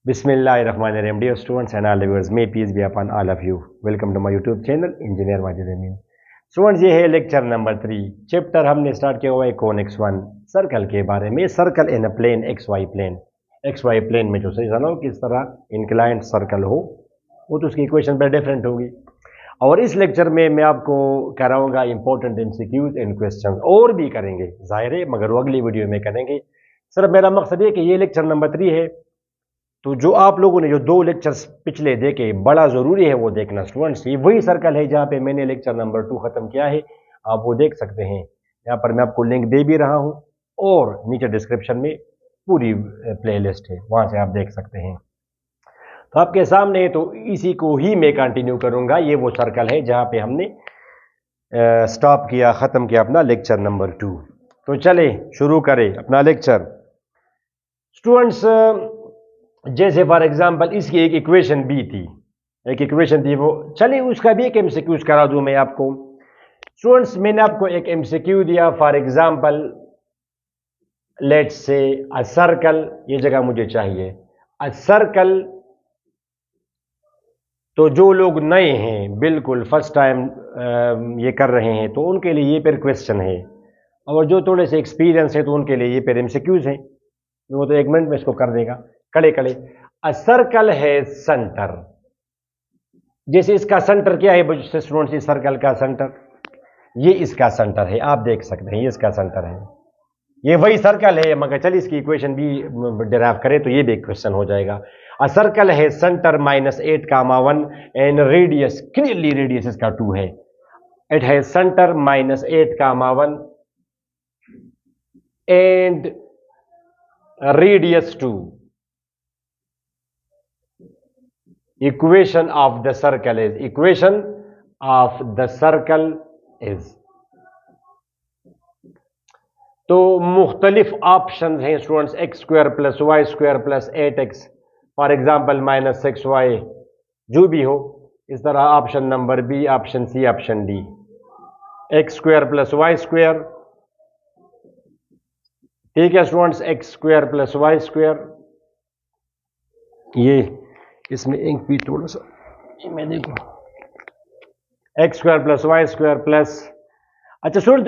Bismillahirrahmanirrahim. Dear students and all viewers, may peace be upon all of you. Welcome to my YouTube channel, Engineer Majid Amin. Students, ये है lecture number 3। Chapter हमने start किया हुआ है conics 1 circle के बारे में। Circle in a plane x y plane. X y plane में जो सही जाना हो किस तरह इंक्लाइंड सर्कल हो, वो तो उसकी इक्वेशन पर डिफरेंट होगी। और इस लेक्चर में मैं आपको कराऊंगा इंपॉर्टेंट MCQs एंड क्वेश्चन, और भी करेंगे जाहिर है, मगर वो अगली वीडियो में करेंगे। सिर्फ मेरा मकसद ये कि ये लेक्चर नंबर 3 है, तो जो आप लोगों ने जो 2 लेक्चर्स पिछले देखे, बड़ा ज़रूरी है वो देखना स्टूडेंट्स। ये वही सर्कल है जहाँ पे मैंने लेक्चर नंबर 2 ख़त्म किया है, आप वो देख सकते हैं। यहाँ पर मैं आपको लिंक दे भी रहा हूँ और नीचे डिस्क्रिप्शन में पूरी प्लेलिस्ट है, वहाँ से आप देख सकते हैं। तो आपके सामने है, तो इसी को ही मैं कंटिन्यू करूँगा। ये वो सर्कल है जहाँ पे हमने स्टॉप किया, ख़त्म किया अपना लेक्चर नंबर 2। तो चले शुरू करें अपना लेक्चर स्टूडेंट्स। जैसे फॉर एग्जांपल इसकी एक इक्वेशन भी थी, वो चलिए उसका भी एक MCQ करा दूं मैं आपको। स्टूडेंट्स, मैंने आपको एक MCQ दिया, for example let's say a circle, ये जगह मुझे चाहिए अ सर्कल। तो जो लोग नए हैं, बिल्कुल फर्स्ट टाइम ये कर रहे हैं, तो उनके लिए ये फिर क्वेश्चन है, और जो थोड़े से एक्सपीरियंस है तो उनके लिए ये फिर MCQs हैं। वो तो 1 मिनट में इसको कर देगा कड़े कड़े। अ सर्कल है सेंटर, जैसे इसका सेंटर क्या है स्टूडेंट्स, इस सर्कल का सेंटर, ये इसका सेंटर है, आप देख सकते हैं ये इसका सेंटर है, ये वही सर्कल है। मगर चलिए इसकी इक्वेशन भी डिराइव करें तो ये भी क्वेश्चन हो जाएगा। अ सर्कल है centre -8, 1 and radius, clearly radius इसका 2 है। इट है centre -8, 1 and radius 2. Equation of the circle is तो मुख्तलिफ ऑप्शन हैं students, x² + y² + 8x, for example -6y, जो भी हो इस तरह। Option number B, option C, option D, x² + y², ठीक है स्टूडेंट्स, x² + y²। ये इसमें इंक भी थोड़ा सा मैं देखूं, x² + y² प्लस, अच्छा स्टूडेंट,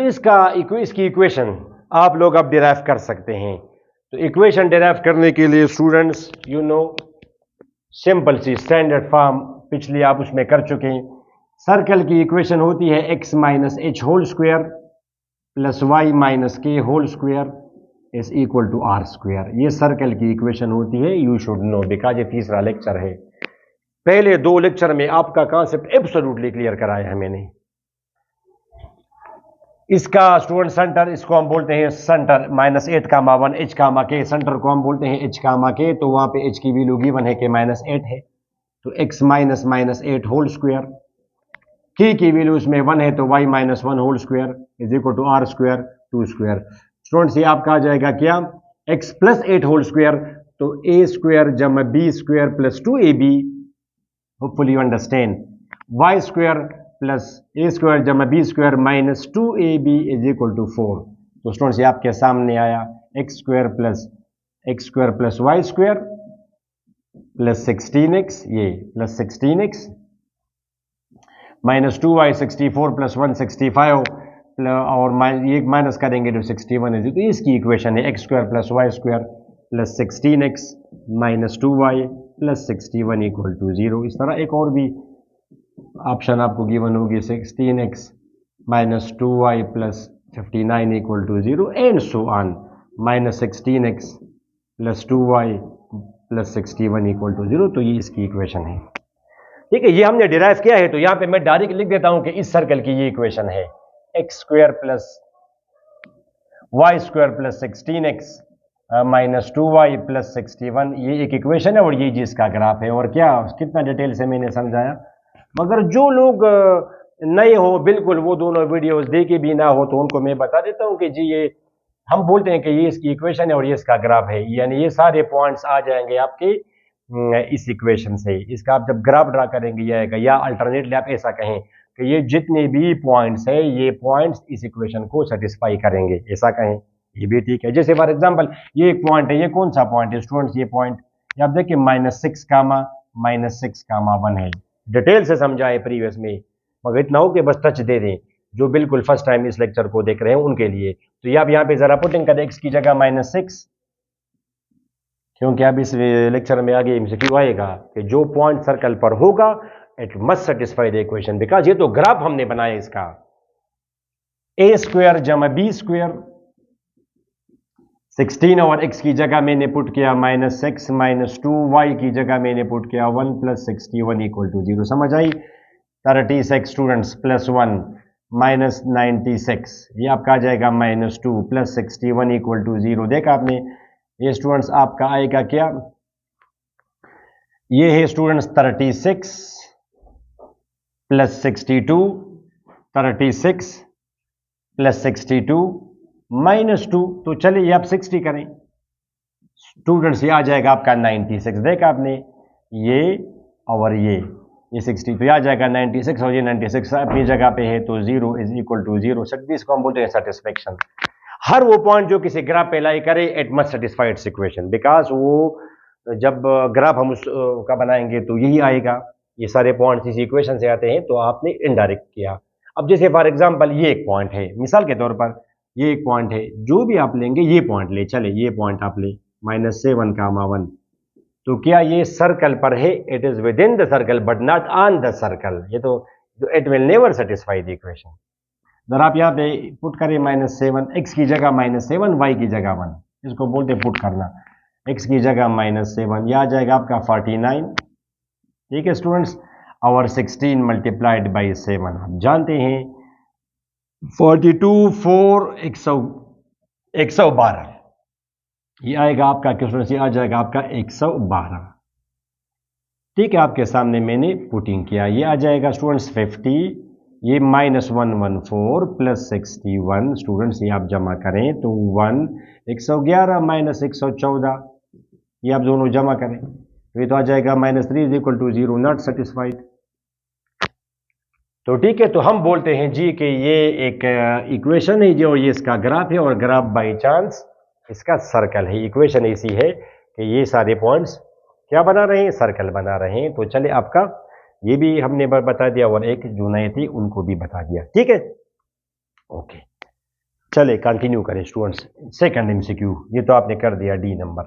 तो इसकी इक्वेशन आप लोग अब डिराइव कर सकते हैं। तो इक्वेशन डिराइव करने के लिए students you know simple see standard form पिछली आप उसमें कर चुके हैं। सर्कल की इक्वेशन होती है x - h² + y - k² is equal to r²। ये सर्कल की इक्वेशन होती है, यू शुड नो, बिकॉज ये तीसरा लेक्चर है। पहले 2 लेक्चर में आपका कॉन्सेप्ट एब्सोल्युटली क्लियर कराया है मैंने। इसका स्टूडेंट सेंटर, इसको हम बोलते हैं सेंटर -8, 1 h, k, सेंटर को हम बोलते हैं h, k, तो वहां पे h की वैल्यू गिवन है कि -8 है, तो x - -8² की वैल्यू इसमें 1 है, तो y - 1² is equal to r², 2²। Students, ये आपका आ जाएगा क्या, x + 8² तो a² जमा b² + 2ab, hopefully you understand, y² + a² जमा b² - 2ab is equal to 4। तो स्टूडेंट्स, ये आपके सामने आया x² + y² + 16x, ये +16x -2y 64 + 1 65, और ये माइनस करेंगे तो 61 है। तो इसकी इक्वेशन है x² + y² + 16x - 2y + 61 = 0। इस तरह एक और भी ऑप्शन आपको गिवन होगी, 16x - 2y + 59 = 0 and so on, -16x + 2y + 61 = 0। तो ये इसकी इक्वेशन है, ठीक है। ये हमने डिराइव किया है, तो यहां पे मैं डायरेक्ट लिख देता हूं कि इस सर्कल की ये इक्वेशन है, x² + y² + 16x - 2y + 61, ये एक इक्वेशन है, और ये जिसका ग्राफ है। और क्या कितना डिटेल से मैंने समझाया, मगर जो लोग नए हो बिल्कुल, वो दोनों वीडियोस देखे भी ना हो, तो उनको मैं बता देता हूं कि जी ये हम बोलते हैं कि ये इसकी इक्वेशन है और ये इसका ग्राफ है, यानी ये सारे पॉइंट्स आ जाएंगे आपके इस इक्वेशन से। इसका आप जब ग्राफ ड्रा करेंगे ये आएगा, या अल्टरनेटली आप ऐसा कहें कि ये जितने भी पॉइंट्स है, ये पॉइंट्स इस इक्वेशन को सेटिस्फाई करेंगे, ऐसा कहें, ये भी ठीक है। जैसे फॉर एग्जांपल ये एक पॉइंट है, ये कौन सा पॉइंट है स्टूडेंट्स, ये पॉइंट ये आप देखिए -6, -6, 1 है। डिटेल से समझा है प्रीवियस में, मगर इतना हो कि बस टच दे दें जो बिल्कुल फर्स्ट टाइम इस लेक्चर को देख रहे हैं उनके लिए। तो ये आप यहाँ पे जरा पुटिंग करें x की जगह -6, क्योंकि अब इस लेक्चर में आगे MCQ आएगा कि जो पॉइंट सर्कल पर होगा it must satisfy the equation, because ये तो ग्राफ हमने बनाया इसका। a² जमा b², 16 और x की जगह मैंने पुट किया -6 -2y की जगह मैंने पुट किया 1 + 61 = 0। समझ आई? 36 स्टूडेंट्स +1 -96, ये आपका आ जाएगा -2 + 61 = 0। देखा आपने? ये स्टूडेंट्स आपका आएगा क्या? ये है स्टूडेंट्स 36 + 62, 36 + 62 -2, तो चलिए ये आप 60 करें स्टूडेंट्स, ये आ जाएगा आपका 96। देखा आपने? ये और ये 60, तो ये आ जाएगा 96 और ये 96 अपनी जगह पे है, तो 0 = 0। इसको हम बोलते हैं सेटिस्फेक्शन। हर वो पॉइंट जो किसी ग्राफ पे लाई करे it must satisfy it's equation, because वो जब ग्राफ हम उसका बनाएंगे तो यही आएगा। ये सारे पॉइंट्स इस इक्वेशन से आते हैं, तो आपने इनडायरेक्ट किया। अब जैसे फॉर एग्जांपल ये एक पॉइंट है, मिसाल के तौर पर ये एक पॉइंट है, जो भी आप लेंगे ये पॉइंट ले, चले ये पॉइंट आप ले -7, 1, तो क्या ये सर्कल पर है? It is with in the circle but not on the circle. ये तो it will never satisfy the equation. अगर आप यहाँ पे पुट करें -7, x की जगह -7, y की जगह 1, इसको बोलते पुट करना। x की जगह -7, यह आ जाएगा आपका 49, ठीक है स्टूडेंट्स, और 16 × 7, आप जानते हैं 42 4 112, ये आएगा आपका स्टूडेंट्स, ये आ जाएगा आपका 112। ठीक है, आपके सामने मैंने पुटिंग किया, ये आ जाएगा स्टूडेंट्स 50, ये -114 + 61 स्टूडेंट्स, ये आप जमा करें तो 1 111 -114, ये आप दोनों जमा करें तो ये तो आ जाएगा -3 = 0, नॉट सेटिस्फाइड। तो ठीक है, तो हम बोलते हैं जी कि ये एक इक्वेशन है जो ये इसका ग्राफ है, और ग्राफ बाय चांस इसका सर्कल है। इक्वेशन ऐसी है कि ये सारे पॉइंट्स क्या बना रहे हैं? सर्कल बना रहे हैं। तो चले आपका ये भी हमने बता दिया, और एक जो नए थे उनको भी बता दिया। ठीक है, ओके, चले कंटिन्यू करें स्टूडेंट्स। सेकंड MCQ ये तो आपने कर दिया, D नंबर।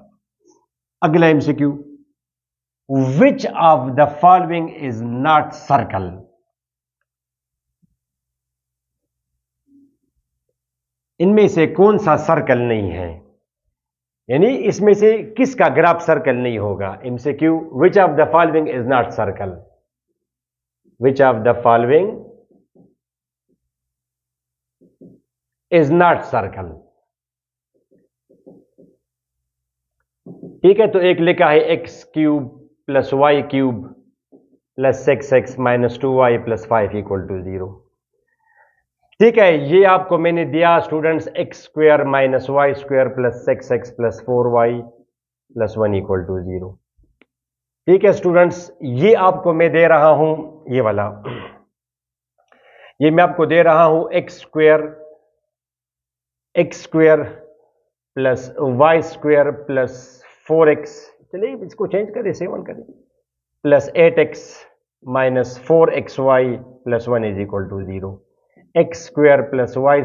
अगला MCQ, which of the following is not circle? इनमें से कौन सा सर्कल नहीं है, यानी इसमें से किसका ग्राफ सर्कल नहीं होगा? MCQ, which of the following is not circle? Which of the following is not circle? ठीक है, तो एक लिखा है x³ + y³ + 6x - 2y + 5 = 0। ठीक है, ये आपको मैंने दिया students x² - y² + 6x + 4y + 1 = 0। ठीक है स्टूडेंट्स, ये आपको मैं दे रहा हूं, ये वाला ये मैं आपको दे रहा हूं x² + y² + 4x, चलिए इसको चेंज करें, 7 करें, + 8x - 4xy + 1 = 0। x² + y²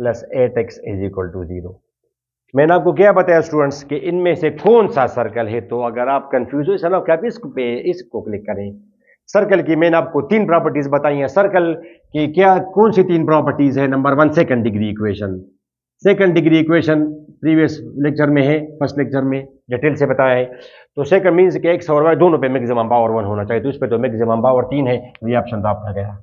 + 8x = 0। मैंने आपको क्या बताया स्टूडेंट्स कि इनमें से कौन सा सर्कल है? तो अगर आप कंफ्यूज हो सर, आप इसको क्लिक करें। सर्कल की मैंने आपको 3 प्रॉपर्टीज बताई हैं। सर्कल की क्या कौन सी 3 प्रॉपर्टीज है? Number 1, second degree equation. Second degree equation previous lecture में है, फर्स्ट लेक्चर में डिटेल से बताया है। तो सेकंड मीन्स कि x और y दोनों पे मैक्सिमम पावर 1 होना चाहिए, तो इस पे तो मैक्सिमम पावर 3 है, तो ये ऑप्शन तो आपका गया।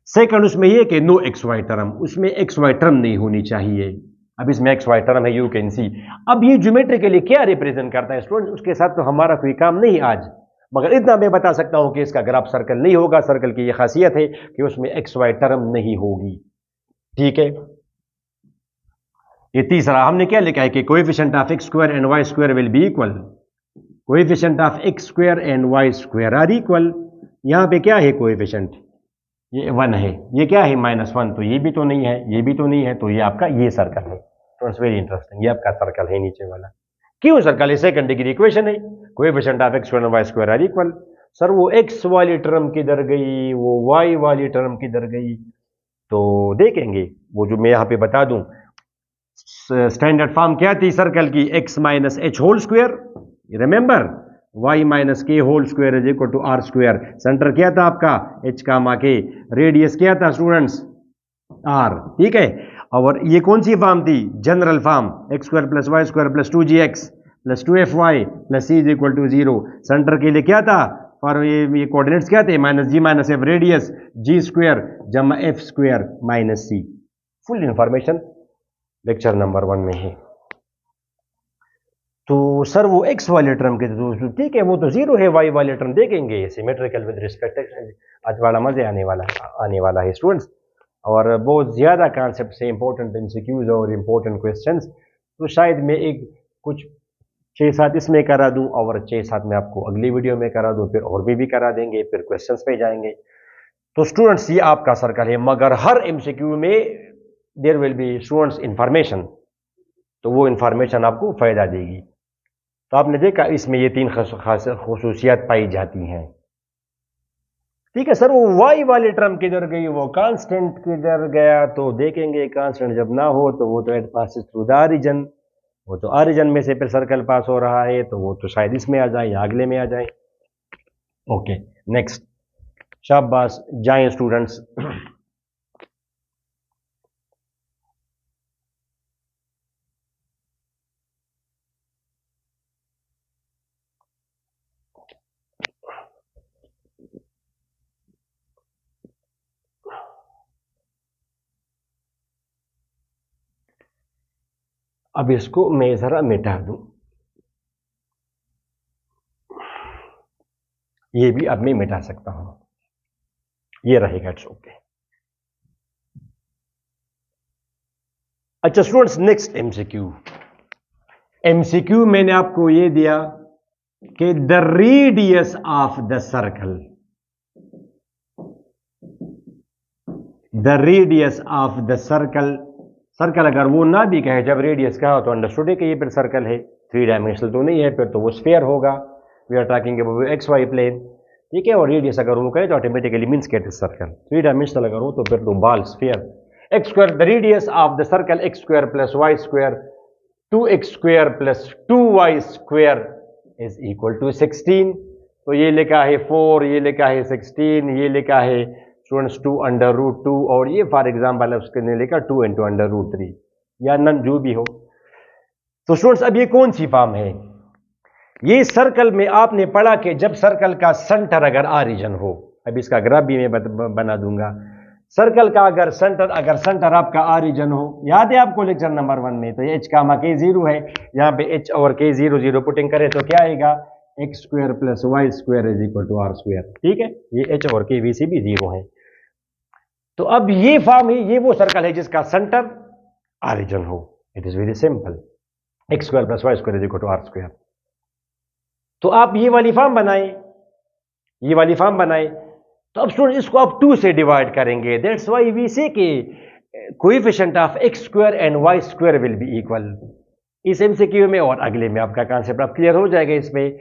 सेकंड उसमें ये कि नो XY टर्म, उसमें XY टर्म नहीं होनी चाहिए। अब इसमें XY टर्म है, यू कैन सी। अब ये ज्योमेट्री के लिए क्या रिप्रेजेंट करता है स्टूडेंट्स, उसके साथ तो हमारा कोई काम नहीं आज, मगर इतना मैं बता सकता हूं कि इसका ग्राफ सर्कल नहीं होगा। सर्कल की ये खासियत है कि उसमें XY टर्म नहीं होगी। ठीक है, ये तीसरा हमने क्या लिखा है कि coefficient of x² and y² will be equal, coefficient of x² and y² are equal. यहां पे क्या है कोएफिशिएंट? ये 1 है, ये क्या है -1, तो ये भी तो नहीं है, ये भी तो नहीं है, तो ये आपका ये सर्कल है। तो इट्स वेरी इंटरेस्टिंग, ये आपका सर्कल है नीचे वाला। क्यों सर्कल है? सेकंड डिग्री इक्वेशन है, कोएफिशिएंट ऑफ x² और y² आर इक्वल। सर वो x वाली टर्म किधर गई, वो y वाली टर्म किधर गई? तो देखेंगे, वो जो मैं यहां पे बता दूं, स्टैंडर्ड फॉर्म क्या थी सर्कल की? x minus H whole square, remember, y minus K whole square is equal to are square. Centre क्या था आपका? h कामा के। रेडियस क्या था स्टूडेंट्स? r। ठीक है, और ये कौन सी फॉर्म थी? General form, x² plus y² plus 2gx plus 2fy plus c is equal to 0। Centre के लिए क्या था? और ये कोऑर्डिनेट्स क्या थे? Minus g minus F, radius g² जमा f² minus c। Full information lecture number 1 में है। तो सर वो x वाले टर्म के तो ठीक है, वो तो 0 है, y वाले टर्म देखेंगे सिमेट्रिकल विद रिस्पेक्ट। आज बड़ा मजे आने वाला है स्टूडेंट्स, और बहुत ज़्यादा कॉन्सेप्ट से इंपॉर्टेंट MCQs और इंपॉर्टेंट क्वेश्चंस। तो शायद मैं एक कुछ 6-7 इसमें करा दूं और 6-7 में आपको अगली वीडियो में करा दूं, फिर और भी करा देंगे, फिर क्वेश्चंस पे जाएंगे। तो स्टूडेंट्स ये आपका सर्कल है, मगर हर MCQ में there will be students information, तो वो इंफॉर्मेशन आपको फायदा देगी। तो आपने देखा इसमें ये 3 खास खसूसियात पाई जाती हैं। ठीक है सर, वो y वाली टर्म किधर गई, वो कांस्टेंट किधर गया? तो देखेंगे, कांस्टेंट जब ना हो तो वो तो it passes through the origin, वो तो ऑरिजिन में से फिर सर्कल पास हो रहा है, तो वो तो शायद इसमें आ जाए या अगले में आ जाए। ओके नेक्स्ट, शाबाश जाएं स्टूडेंट्स। अब इसको मैं जरा मिटा दूं, ये भी अब मैं मिटा सकता हूं, ये रहेगा, इट्स ओके। अच्छा स्टूडेंट्स, नेक्स्ट एमसीक्यू मैंने आपको ये दिया कि the radius of the circle, the radius of the circle, circle अगर वो ना भी कहे, जब रेडियस कहा तो अंडरस्टूड है कि ये फिर सर्कल है, 3 डायमेंशनल तो नहीं है, फिर तो वो स्फीयर होगा। We are talking about x y plane, ठीक है। और रेडियस अगर वो कहे तो ऑटोमेटिकली मीन्स के सर्कल, 3 डायमेंशनल अगर हो तो फिर तो ball sphere. X square, the radius of the circle x square plus Y square 2x square plus 2y square is equal to 16। तो ये लिखा है 4, ये लिखा है 16, ये लिखा है स्टूडेंट्स 2 अंडर रूट 2, और ये फॉर एग्जाम्पल उसने लिखा 2 इंटू अंडर रूट 3 या नन जो भी हो। तो स्टूडेंट्स अब ये कौन सी फॉर्म है? ये सर्कल में आपने पढ़ा कि जब सर्कल का सेंटर अगर ऑरिजिन हो, अब इसका ग्राफ भी मैं बना दूंगा, सर्कल का अगर सेंटर आपका ऑरिजिन हो, याद है आपको लेक्चर नंबर 1 में, तो h कामा k 0 है, यहां पे h और k 0 0 पुटिंग करें तो क्या आएगा? X square plus Y square is equal to are square. ठीक है, ये h और k वैसे भी 0 है। तो अब ये फॉर्म है, ये वो सर्कल है जिसका सेंटर ऑरिजिन हो। It is very simple, x square plus Y square is equal to are square. तो आप ये वाली फॉर्म बनाए, ये वाली फॉर्म बनाए, तो अब स्टूडेंट इसको आप 2 से डिवाइड करेंगे। दैट्स व्हाई वी से कि coefficient of x square and y square will be equal. इस एमसीक्यू में और अगले में आपका कॉन्सेप्ट आप क्लियर हो जाएगा इसमें।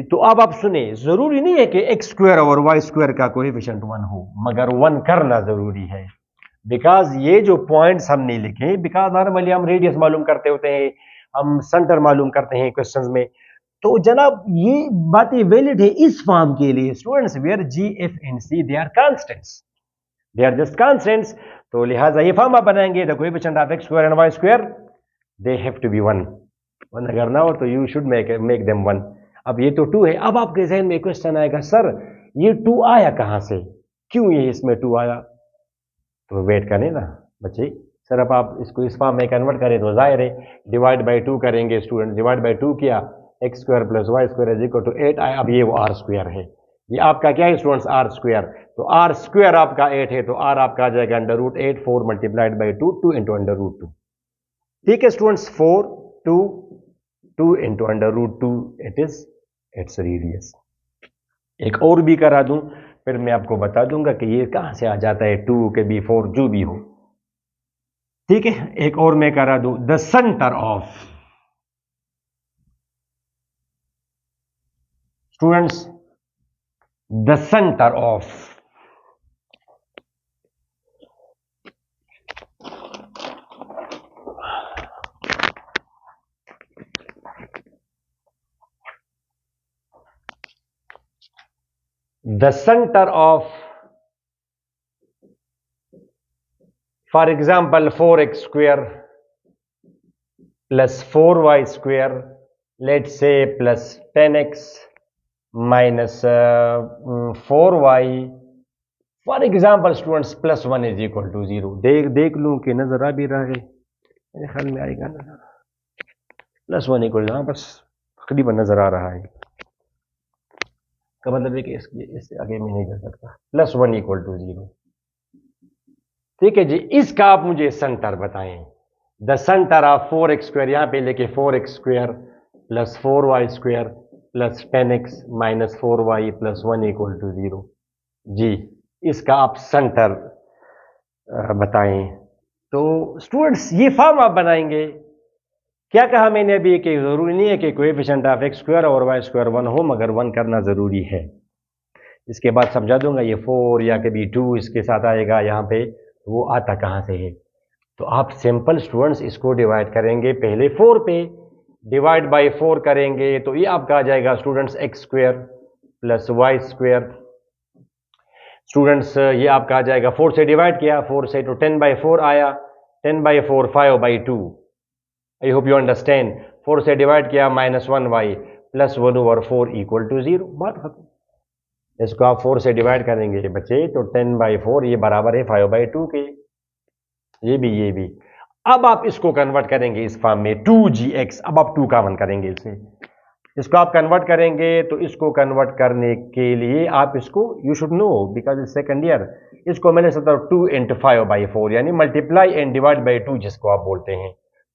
तो अब आप सुने, जरूरी नहीं है कि एक्स स्क्वायर और वाई स्क्वायर का कोएफिशिएंट 1 हो, मगर 1 करना जरूरी है। बिकॉज ये जो पॉइंट्स हमने लिखे, बिकॉज नॉर्मली हम रेडियस मालूम करते होते हैं, हम सेंटर मालूम करते हैं क्वेश्चंस में, तो जनाब ये बातें वैलिड है इस फॉर्म के लिए students, where g f and c they are constants, they are just constants. तो लिहाजा ये फॉर्म आप बनाएंगे, the coefficient of x square and y square they have to be 1 अगर ना हो तो यू शुड मेक देम 1। अब ये तो 2 है। अब आपके जहन में क्वेश्चन आएगा, सर ये 2 आया कहां से, क्यों ये इसमें 2 आया? तो वेट करें ना बच्चे, सर अब आप इसको इस फॉर्म में कन्वर्ट करें तो जाहिर है डिवाइड बाई 2 करेंगे स्टूडेंट, डिवाइड बाई 2 किया, x square plus Y square is equal to 8 आया। अब ये वो आर स्क्वायर है, ये आपका क्या है स्टूडेंट्स? R square. तो आर स्क्वायर आपका 8 है, तो आर आपका आ जाएगा under root 8, 4 multiplied by 2, 2 into under root 2। ठीक है students, 4 2 into under root 2, it is its radius. एक और भी करा दूं, फिर मैं आपको बता दूंगा कि ये कहां से आ जाता है, 2 के बी 4 जो भी हो। ठीक है, एक और मैं करा दूं, the centre of students the centre of the center of, for example, 4x square plus 4y square, let's say plus 10x minus 4y, for example students, plus 1 is equal to 0. देख लूं कि नजर आ भी रहा है, मेरे ख्याल में आएगा ना, प्लस 1 इक्वल, हाँ बस तकरीबन नजर आ रहा है, का मतलब है कि इससे आगे मैं नहीं जा सकता, प्लस 1 इक्वल टू 0। ठीक है जी, इसका आप मुझे सेंटर बताएं। The centre of 4x square, यहां पे लेके 4x square plus 4y square plus 10x minus 4y plus 1 equal to 0। जी, इसका आप सेंटर बताएं। तो स्टूडेंट्स ये फॉर्म आप बनाएंगे। क्या कहा मैंने अभी कि जरूरी नहीं है कि कोएफिशिएंट ऑफ x स्क्वायर और y स्क्वायर 1 हो, मगर 1 करना जरूरी है। इसके बाद समझा दूंगा ये 4 या कभी 2 इसके साथ आएगा यहाँ पे, वो आता कहाँ से है। तो आप सिंपल स्टूडेंट्स इसको डिवाइड करेंगे, पहले 4 पे डिवाइड बाय 4 करेंगे तो ये आपका आ जाएगा students x square plus y square. Students ये आपका आ जाएगा, 4 से डिवाइड किया, 4 से तो 10 बाई 4 आया, 10 by 4 5 by 2। I hope you understand. 4 से डिवाइड किया minus 1y plus 1 over 4 equal to 0, बात खत्म। इसको आप 4 से डिवाइड करेंगे बच्चे तो 10 बाई 4 ये बराबर है 5 बाई 2 के, ये भी। अब आप इसको कन्वर्ट करेंगे इस फॉर्म में 2gx, अब आप 2 कॉमन करेंगे इसे, इसको आप कन्वर्ट करेंगे। तो इसको कन्वर्ट करने के लिए आप इसको, you should know because is second year, इसको मैंने सोचा 2 इंटू 5 बाई 4, यानी मल्टीप्लाई एंड डिवाइड बाई 2 जिसको आप बोलते हैं।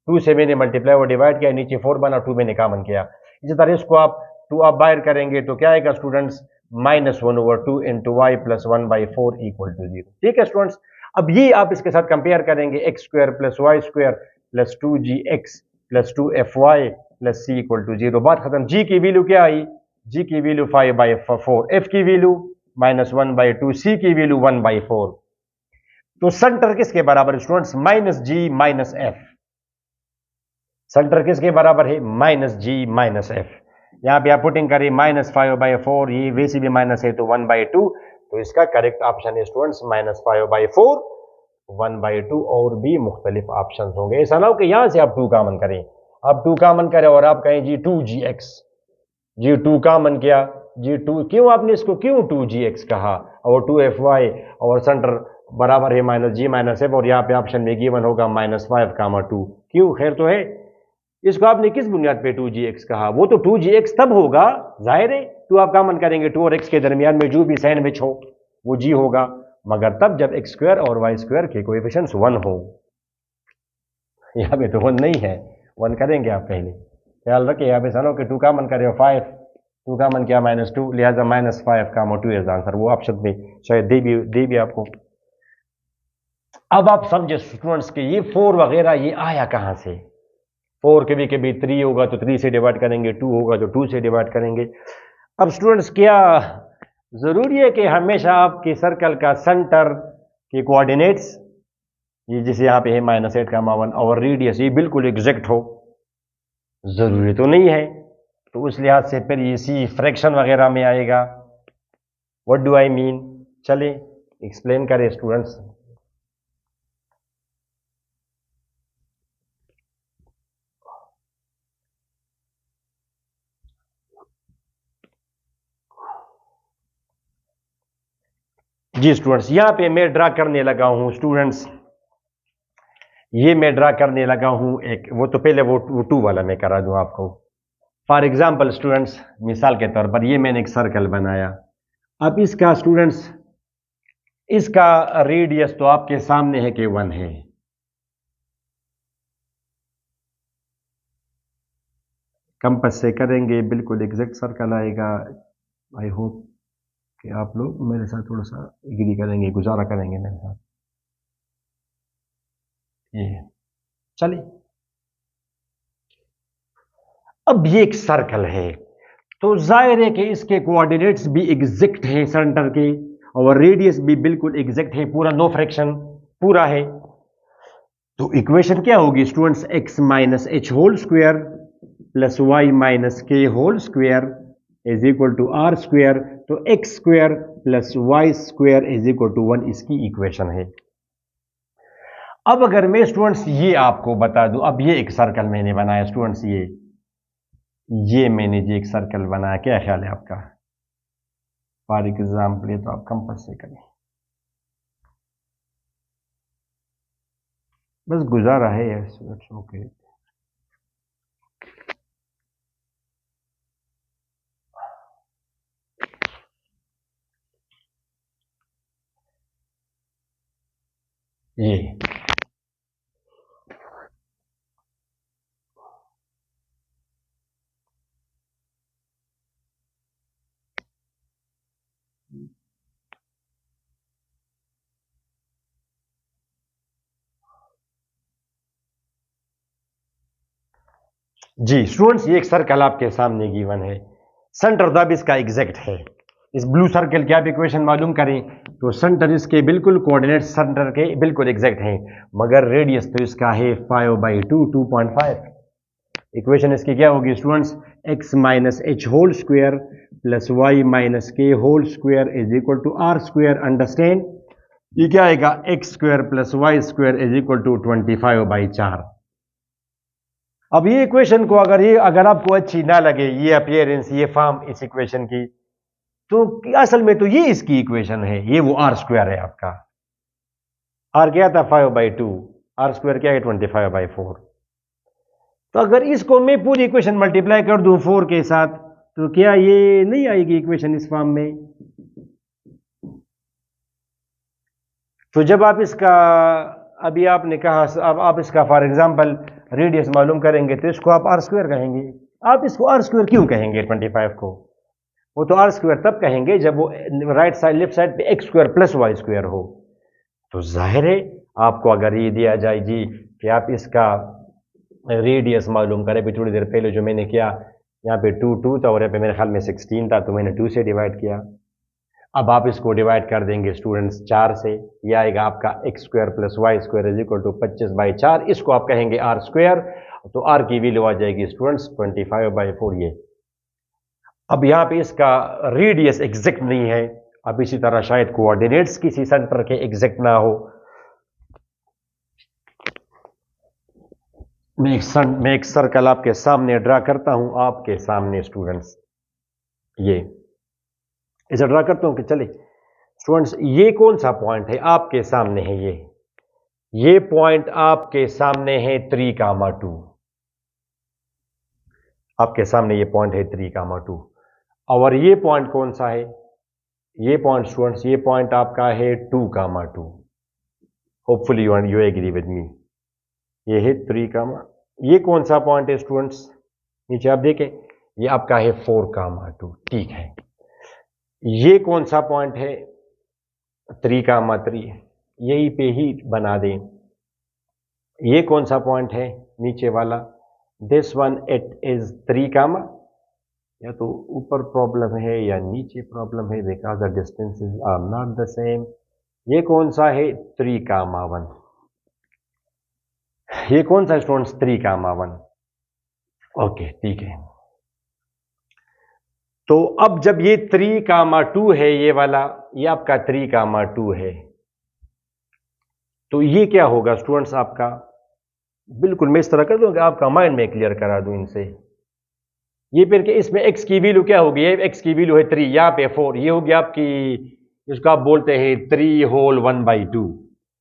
2 से मैंने मल्टीप्लाई और डिवाइड किया, नीचे 4 बना, 2 मैंने कॉमन किया। इसी तरह इसको आप 2 आप बाहर करेंगे तो क्या आएगा students, minus 1 over 2 into y plus 1 by 4 equal to 0। ठीक है स्टूडेंट्स, अब ये आप इसके साथ कंपेयर करेंगे, x square plus Y square plus 2gx plus 2fy plus c equal to 0, बात खत्म। g की वैल्यू क्या आई, g की वैल्यू 5 बाई 4, f की वैल्यू माइनस 1 बाई 2, c की वैल्यू 1 बाई 4। तो सेंटर किसके बराबर students, minus g minus f. Centre किसके बराबर है, माइनस जी माइनस एफ। यहां पे आप पुटिंग करिए माइनस 5 बाई 4, ये वैसे भी माइनस है तो 1 बाई 2, तो इसका करेक्ट ऑप्शन है स्टूडेंट्स माइनस 5 बाई 4, 1 बाई 2, और भी मुख्तलिफ ऑप्शन होंगे। ऐसा ना हो कि यहां से आप 2 कॉमन करें, आप 2 कॉमन करें और आप कहें जी 2gx, जी 2 कॉमन किया, जी 2 क्यों आपने इसको क्यों 2gx कहा, और 2fy और सेंटर बराबर है माइनस जी माइनस एफ, और यहाँ पे ऑप्शन में गिवन होगा माइनस 5 कामा 2, क्यों, खैर तो है। इसको आपने किस बुनियाद पे 2gx कहा, वो तो 2gx तब होगा, जाहिर है 2 आप कॉमन करेंगे, 2 और x के दरमियान में जो भी सैंडविच हो वो g होगा, मगर तब जब x स्क्वायर और y स्क्वायर के कोएफिशिएंट्स 1 हो। यहाँ पे तो 1 नहीं है, 1 करेंगे आप पहले, ख्याल रखिए। यहाँ पे सनो कि 2 कॉमन करे 5, 2 कॉमन किया माइनस 2, लिहाजा माइनस 5 कामा 2 इज आंसर, वो ऑप्शन में शायद दे भी आपको। अब आप समझे स्टूडेंट्स के ये 4 वगैरह ये आया कहां से। 4 कभी कभी 3 होगा तो 3 से डिवाइड करेंगे, 2 होगा तो 2 से डिवाइड करेंगे। अब स्टूडेंट्स क्या जरूरी है कि हमेशा आपके सर्कल का सेंटर के कोऑर्डिनेट्स, ये जैसे यहाँ पे है माइनस 8 कामा 1, और रेडियस ये बिल्कुल एग्जैक्ट हो, जरूरी तो नहीं है। तो उस लिहाज से फिर ये सी फ्रैक्शन वगैरह में आएगा। व्हाट डू आई मीन, चले एक्सप्लेन करें स्टूडेंट्स। जी स्टूडेंट्स, यहां पे मैं ड्रा करने लगा हूं स्टूडेंट्स, ये मैं ड्रा करने लगा हूं एक, वो तो पहले वो 2 वाला मैं करा दूं आपको। फॉर एग्जांपल स्टूडेंट्स, मिसाल के तौर पर ये मैंने एक सर्कल बनाया। अब इसका स्टूडेंट्स, इसका रेडियस तो आपके सामने है कि 1 है। कंपास से करेंगे बिल्कुल एग्जैक्ट सर्कल आएगा। आई होप कि आप लोग मेरे साथ थोड़ा सा एग्री करेंगे, गुजारा करेंगे मेरे साथ। ये चलिए, अब ये एक सर्कल है, तो जाहिर है कि इसके कोऑर्डिनेट्स भी एग्जैक्ट हैं सेंटर के, और रेडियस भी बिल्कुल एग्जैक्ट है, पूरा नो फ्रैक्शन पूरा है। तो इक्वेशन क्या होगी students? X minus H whole square plus Y minus K whole square is equal to are square. तो X square plus Y square is equal to 1 इसकी इक्वेशन है। अब अगर मैं स्टूडेंट्स ये आपको बता दूं, अब ये एक सर्कल मैंने बनाया स्टूडेंट्स, ये मैंने जी एक सर्कल बनाया, क्या ख्याल है आपका? फॉर एग्जाम्पल ये तो आप कंपास से करें, बस गुजारा है यार। ओके, ये जी स्टूडेंट्स, ये एक सर्कल आपके सामने गिवन है, सेंटर तो अब इसका एग्जैक्ट है। इस ब्लू सर्कल की आप इक्वेशन मालूम करें तो सेंटर इसके बिल्कुल, कोऑर्डिनेट सेंटर के बिल्कुल एग्जैक्ट हैं, मगर रेडियस तो इसका है 5/2 2.5। इक्वेशन इसकी क्या होगी students? X minus H whole square plus Y minus K whole square is equal to are square. Understand? ये क्या आएगा? X square plus Y square is equal to 25/4। अब ये इक्वेशन को अगर आपको अच्छी ना लगे, ये अपीयरेंस, ये फॉर्म इस इक्वेशन की, तो असल में तो ये इसकी इक्वेशन है, ये वो आर स्क्वायर है आपका। आर क्या था? 5/2, आर स्क्वायर क्या है? 25/4। तो अगर इसको मैं पूरी इक्वेशन मल्टीप्लाई कर दूं 4 के साथ, तो क्या ये नहीं आएगी इक्वेशन इस फॉर्म में? तो जब आप इसका, अभी आपने कहा, अब आप इसका फॉर एग्जांपल रेडियस मालूम करेंगे तो इसको आप आर स्क्वायर कहेंगे। आप इसको आर स्क्वायर क्यों कहेंगे 25 को? वो तो आर स्क्वायर तब कहेंगे जब वो राइट साइड लेफ्ट साइड पे x square plus Y square हो। तो जाहिर है आपको अगर ये दिया जाए जी कि आप इसका रेडियस मालूम करें, अभी थोड़ी देर पहले जो मैंने किया, यहाँ पे 2 था और यहाँ पे मेरे ख्याल में 16 था, तो मैंने 2 से डिवाइड किया। अब आप इसको डिवाइड कर देंगे स्टूडेंट्स 4 से, यह आएगा आपका x square plus Y square is equal to 25/4। इसको आप कहेंगे आर स्क्वायर, तो आर की वैल्यू आ जाएगी स्टूडेंट्स 25/4 ये। अब यहाँ पे इसका रेडियस एग्जैक्ट नहीं है, अब इसी तरह शायद कोऑर्डिनेट्स किसी सेंटर के एग्जैक्ट ना हो। मैं एक सर्कल आपके सामने ड्रा करता हूं, आपके सामने स्टूडेंट्स, ये इसे ड्रा करता हूं कि चले स्टूडेंट्स, ये कौन सा पॉइंट है आपके सामने है? ये पॉइंट आपके सामने है 3,2। आपके सामने ये पॉइंट है 3,2। और ये पॉइंट कौन सा है? ये पॉइंट स्टूडेंट्स, ये पॉइंट आपका है 2,2। Hopefully you agree with me. ये है 3, ये कौन सा पॉइंट है स्टूडेंट्स? नीचे आप देखें, ये आपका है 4,2। ठीक है, ये कौन सा पॉइंट है? 3,3, यही पे ही बना दें। ये कौन सा पॉइंट है नीचे वाला? दिस वन, इट इज 3, या तो ऊपर प्रॉब्लम है या नीचे प्रॉब्लम है, because the distances are not the same. ये कौन सा है? 3,1। ये कौन सा स्टूडेंट्स? 3,1। ओके, ठीक है। तो अब जब ये 3,2 है, ये वाला, ये आपका 3,2 है, तो ये क्या होगा स्टूडेंट्स आपका? बिल्कुल मैं इस तरह कर दूं कि आपका माइंड में क्लियर करा दूं इनसे। ये फिर के इसमें x की वैल्यू क्या होगी? ये x की वैल्यू है 3, यहाँ पे 4, ये होगी आपकी, इसको आप बोलते हैं 3 होल 1/2,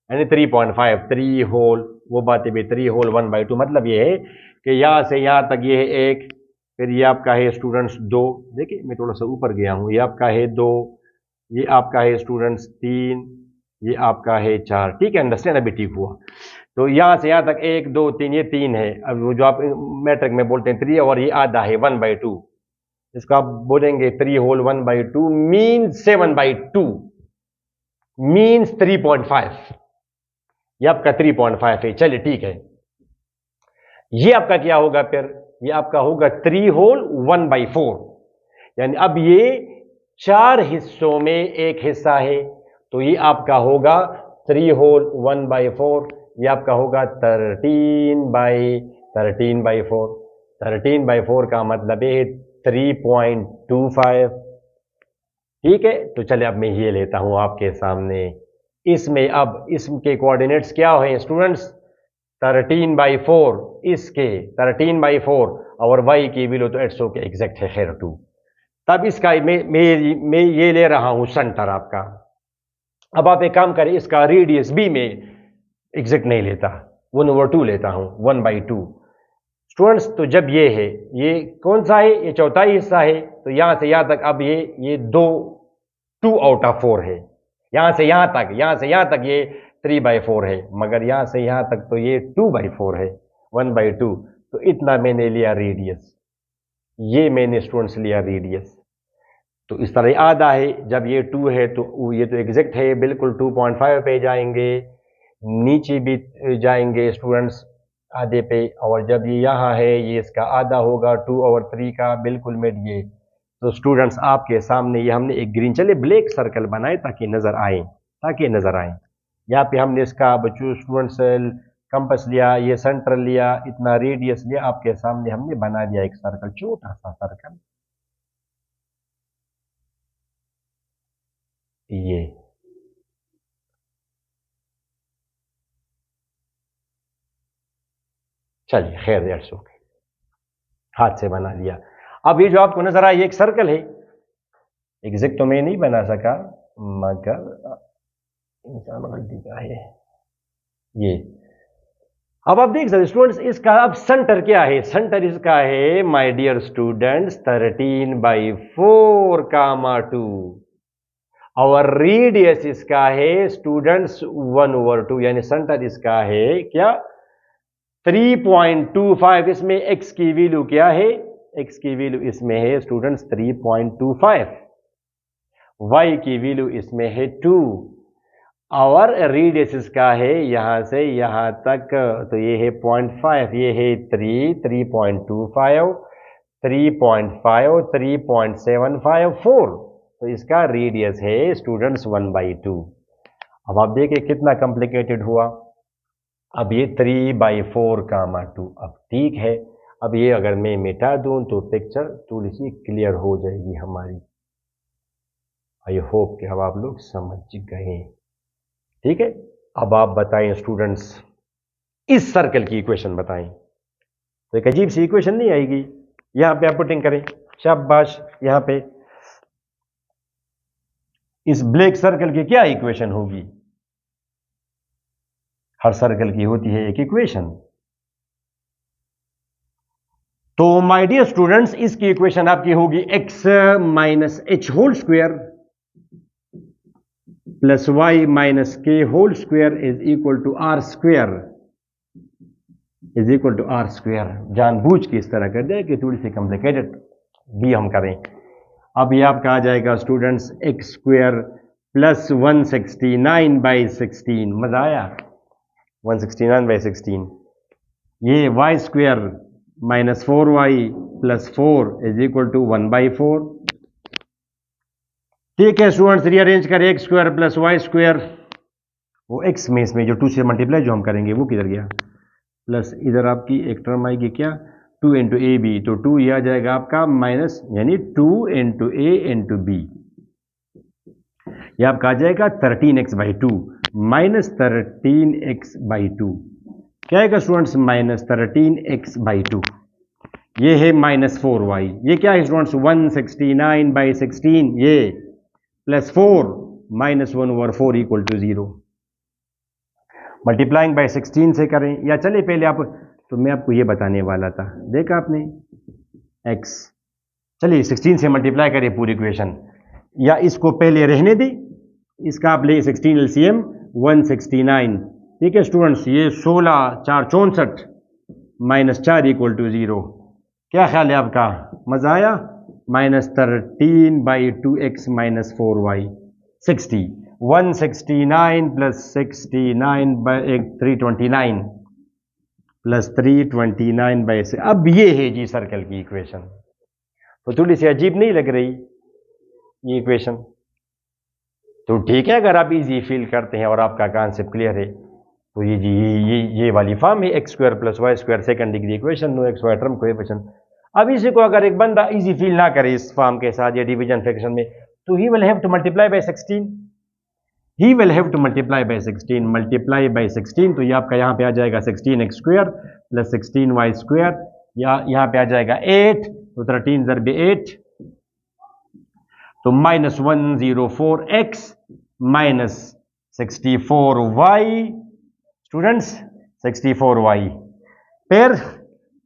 यानी 3.5। 3 होल, वो बात है 3 होल 1/2, मतलब ये है कि यहाँ से यहाँ तक ये है 1, फिर ये आपका है स्टूडेंट्स 2, देखिए मैं थोड़ा सा ऊपर गया हूँ, ये आपका है 2, ये आपका है स्टूडेंट्स 3, ये आपका है 4। ठीक है, अंडरस्टैंड? अभी ठीक हुआ। तो यहाँ से यहाँ तक 1 2 3, ये 3 है। अब वो जो आप मैट्रिक में बोलते हैं 3, और ये आधा है 1/2, इसको आप बोलेंगे 3 होल 1/2 मीन्स 7/2, मीन्स 3.5। ये आपका 3.5 है। चलिए ठीक है, ये आपका क्या होगा फिर? ये आपका होगा 3 होल 1/4, यानी अब ये 4 हिस्सों में एक हिस्सा है, तो ये आपका होगा 3 होल 1/4, ये आपका होगा 13/4। 13/4 का मतलब है 3.25। ठीक है, तो चले अब मैं ये लेता हूं आपके सामने। इसमें अब इसके कोऑर्डिनेट्स क्या हैं स्टूडेंट्स? 13/4 इसके 13/4 और y की वैल्यू तो 800 के एग्जैक्ट है, खैर 2। तब इसका मैं ये ले रहा हूं सेंटर आपका। अब आप एक काम करें, इसका रेडियस भी मैं एग्जैक्ट नहीं लेता, 1/2 लेता हूं, 1/2। स्टूडेंट्स, तो जब ये है, ये कौन सा है? ये चौथाई हिस्सा है, तो यहां से यहां तक अब ये 2/4 है। यहां से यहां तक ये 3/4 है, मगर यहां से यहां तक तो ये 2/4 है, 1/2। तो इतना मैंने लिया रेडियस, ये मैंने स्टूडेंट्स लिया रेडियस। तो इस तरह आधा है, जब ये 2 है तो ये तो एग्जैक्ट है, बिल्कुल 2.5 पे जाएंगे, नीचे भी जाएंगे स्टूडेंट्स आधे पे, और जब ये यहाँ है ये इसका आधा होगा 2/3 का, बिल्कुल मिड ये। तो स्टूडेंट्स आपके सामने ये हमने एक ग्रीन, चले ब्लैक सर्कल बनाए ताकि नजर आए, यहाँ पे हमने इसका बच्चों स्टूडेंट्स कंपास लिया, ये सेंटर लिया, इतना रेडियस लिया, आपके सामने हमने बना दिया एक सर्कल, छोटा सा सर्कल। ये चलिए खैर, दैट्स ओके, हाथ से बना दिया। अब ये जो आपको नजर आया ये एक सर्कल है, एग्जैक्ट तो मैं नहीं बना सका, मगर इंसान गलती का है ये। अब आप देख सकते स्टूडेंट्स, इसका अब सेंटर क्या है? सेंटर इसका है माय डियर स्टूडेंट्स 13/4 कामा 2, और रेडियस इसका है स्टूडेंट्स 1/2, यानी सेंटर इसका है क्या? 3.25। इसमें x की वैल्यू क्या है? x की वैल्यू इसमें है स्टूडेंट्स 3.25, y की वैल्यू इसमें है 2, और रेडियस इसका है यहां से यहां तक, तो ये है 0.5, ये है 3, 3.25, 3.5, 3.75, 4। तो इसका रेडियस है स्टूडेंट्स 1/2। अब आप देखिए कितना कॉम्प्लिकेटेड हुआ। अब ये 3/4 कामा 2, अब ठीक है, अब ये अगर मैं मिटा दूं तो पिक्चर थोड़ी सी क्लियर हो जाएगी हमारी। आई होप कि अब आप लोग समझ गए। ठीक है, अब आप बताएं स्टूडेंट्स, इस सर्कल की इक्वेशन बताएं। तो एक अजीब सी इक्वेशन नहीं आएगी, यहां पे आप पुटिंग करें, शाबाश। यहां पे इस ब्लैक सर्कल की क्या इक्वेशन होगी? हर सर्कल की होती है एक इक्वेशन। तो माय डियर स्टूडेंट्स, इसकी इक्वेशन आपकी होगी x minus H whole square plus y minus K whole square is equal to are square, जानबूझ के इस तरह कर दिया कि थोड़ी सी कॉम्प्लिकेटेड भी हम करें। अब ये आपका आ जाएगा स्टूडेंट्स एक्स स्क्वायर प्लस 169/16, मजा आया? 169/16, ये y square minus 4y plus 4 is equal to 1/4। ठीक है स्टूडेंट्स, रीअरेंज करें x square plus Y square, वो एक्स में इसमें जो 2 से मल्टीप्लाई जो हम करेंगे वो किधर गया? प्लस इधर आपकी एक टर्म आएगी क्या? 2 इंटू ए बी, तो 2 यह आ जाएगा आपका माइनस, यानी 2 इंटू ए इंटू बी, यह आपका आ जाएगा 13x/2 माइनस 13x/2। क्या आएगा स्टूडेंट्स? Minus 13x/2। ये है माइनस 4y, ये क्या है स्टूडेंट्स? 169/16, ये plus 4 minus 1/4 equal to 0। Multiplying by 16 से करें, या चले पहले आप, तो मैं आपको ये बताने वाला था, देखा आपने x, चलिए 16 से मल्टीप्लाई करें पूरी इक्वेशन, या इसको पहले रहने दी, इसका आप ले 16 LCM 169। ठीक है स्टूडेंट्स, ये 16 4 64 माइनस 4 इक्वल टू 0। क्या ख्याल है आपका? मजा आया? Minus 13/2x minus 4y 60, 169 plus 69/329 plus 329/6। अब ये है जी सर्कल की इक्वेशन। तो थोड़ी सी अजीब नहीं लग रही ये इक्वेशन? तो ठीक है, अगर आप इजी फील करते हैं और आपका कॉन्सेप्ट क्लियर है तो ये जी ये वाली फॉर्म है x square plus Y square second degree equation, no x y term coefficient. अब इसी को अगर एक बंदा इजी फील ना करे इस फॉर्म के साथ या डिवीजन फ्रैक्शन में, तो he will have to multiply by 16। He will have to multiply by 16, multiply by 16, तो ये आपका यहाँ पे आ जाएगा 16x square plus 16y square, या यहाँ पे आ जाएगा 8, तो 13 ज़रब 8, तो minus 104x minus 64y, students 64y, फिर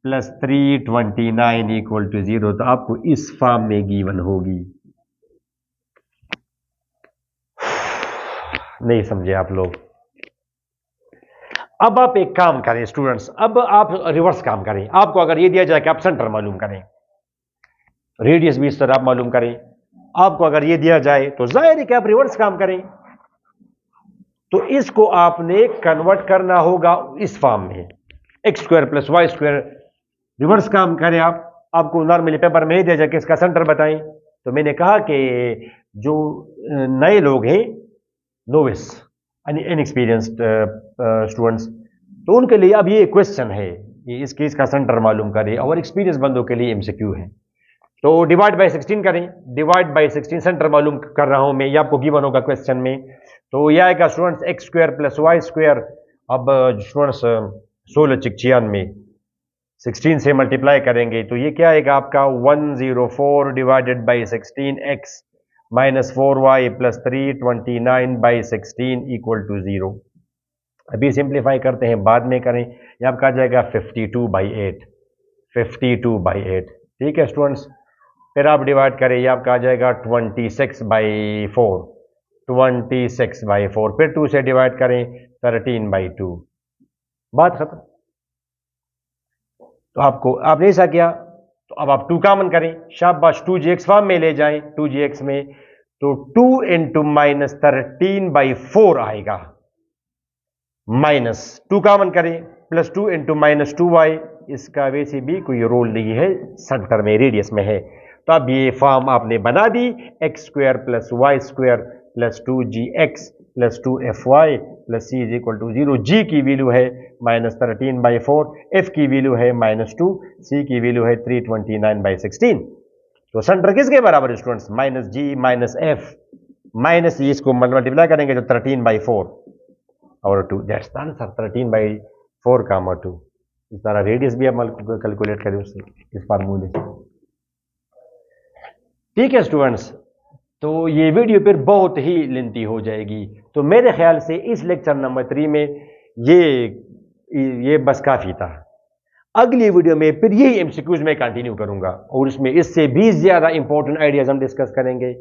प्लस 329 इक्वल टू 0। तो आपको इस फॉर्म में गिवन होगी। नहीं समझे आप लोग? अब आप एक काम करें स्टूडेंट्स, अब आप रिवर्स काम करें। आपको अगर ये दिया जाए कि आप सेंटर मालूम करें, रेडियस भी इस तरह आप मालूम करें, आपको अगर ये दिया जाए तो जाहिर है कि आप रिवर्स काम करें। तो इसको आपने कन्वर्ट करना होगा इस फॉर्म में, x square plus Y square. Reverse काम करें आप, आपको नॉर्मली पेपर में ही दिया जाए कि इसका सेंटर बताएं। तो मैंने कहा कि जो नए लोग हैं, नोविस इनएक्सपीरियंस्ड स्टूडेंट्स, तो उनके लिए अब ये क्वेश्चन है कि इस केस का सेंटर मालूम करें, और एक्सपीरियंस बंदों के लिए एमसीक्यू है। तो डिवाइड बाय 16 करें, डिवाइड बाय 16 सेंटर मालूम कर रहा हूं मैं, ये आपको गिवन होगा क्वेश्चन में। तो यह आएगा students x square plus Y square. अब स्टूडेंट्स 16 में 16 से मल्टीप्लाई करेंगे तो ये क्या आएगा आपका 104 divided by 16x minus 4y plus 329 by 16 equal to 0। अभी सिंप्लीफाई करते हैं, बाद में करें। ये आपका आ जाएगा 52/8, 52/8। ठीक है स्टूडेंट्स, फिर आप डिवाइड करें, ये आपका आ जाएगा 26/4, 26/4, फिर 2 से डिवाइड करें 13/2। बात खत्म। तो आपने ऐसा किया, तो अब आप 2 कॉमन करें, शाबाश, 2gx फॉर्म में ले जाएं, 2gx में, तो 2 इंटू माइनस 13/4 आएगा, माइनस 2 कॉमन करें, प्लस 2 इंटू माइनस 2y। इसका वैसे भी कोई रोल नहीं है, सेंटर में रेडियस में है। तो अब ये फॉर्म आपने बना दी, X square plus Y square plus 2gx plus 2fy plus c is equal to 0। g की वैल्यू है माइनस 13/4, f की वैल्यू है -2, c की वैल्यू है 329/16। तो सेंटर किसके बराबर है students? Minus g minus F minus ई, इसको मल्टीप्लाई करेंगे तो 13/4 और 2, दैट्स द आंसर, 13/4, 2। इस तरह रेडियस भी आप कैलकुलेट करें उससे, इस फार्मूले से। ठीक है स्टूडेंट्स, तो ये वीडियो फिर बहुत ही लेंथी हो जाएगी, तो मेरे ख्याल से इस लेक्चर नंबर 3 में ये बस काफ़ी था। अगली वीडियो में फिर यही एमसीक्यूज में कंटिन्यू करूंगा, और इसमें इससे भी ज़्यादा इंपॉर्टेंट आइडियाज हम डिस्कस करेंगे।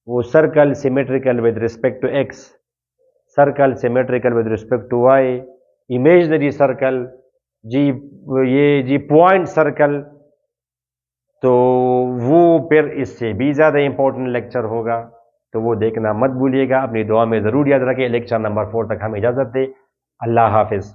वो circle symmetrical with respect to x, circle symmetrical with respect to y, imaginary circle, जी पॉइंट सर्कल, तो वो फिर इससे भी ज़्यादा इंपॉर्टेंट लेक्चर होगा, तो वो देखना मत भूलिएगा। अपनी दुआ में ज़रूर याद रखें। लेक्चर नंबर 4 तक हमें इजाज़त दे। अल्लाह हाफिज़।